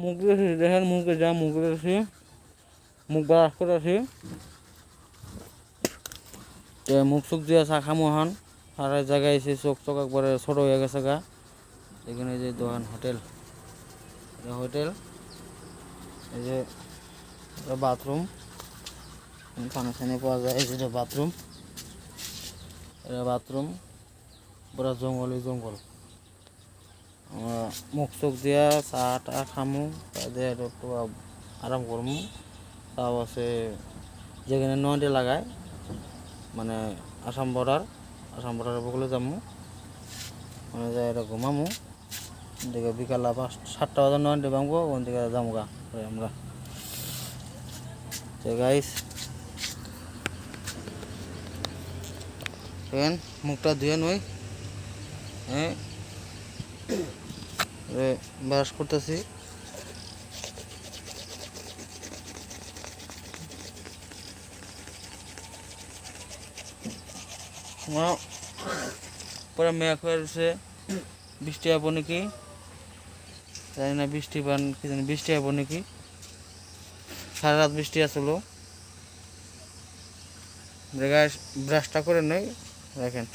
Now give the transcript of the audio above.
মুখ দিয়েছি, দেখেন মুখে যা মুখ দিয়েছি, মুখ ব্রাশ করেছি। মুখ চোখ দিয়ে চা খামো হন, আর এক জায়গায় এসে চোখ চোখ একবারে ছোটো হয়ে গেছে গা। এখানে যে দোকান হোটেল, হোটেল, এই যে বাথরুম, পানি ফানি পাওয়া যায়, এই যে বাথরুম, এটা বাথরুম, পুরা জঙ্গলই জঙ্গল। আমরা মুখ চোখ দিয়া চা টা খামু, দিয়ে একটু আরাম করমু। তাও আছে যেখানে নয়টি লাগায়, মানে আসাম বর্ডারের বগলে যামু, মানে যাই এটা ঘুমামু। দিকে বিকাল 7টা বাজে নয়টি ভাঙবো, ওখান থেকে যাবো গা আমরা। তো গাইস দেখেন মুখটা ধুয়ে নই, হ্যাঁ ব্রাশ করতেছি। পরে মেঘ হয়ে রয়েছে, বৃষ্টি হবো নাকি জানি না, বৃষ্টি বান কি জানি, বৃষ্টি হবো নাকি। সারা রাত বৃষ্টি আসলো। ব্রাশটা করে নই, দেখেন।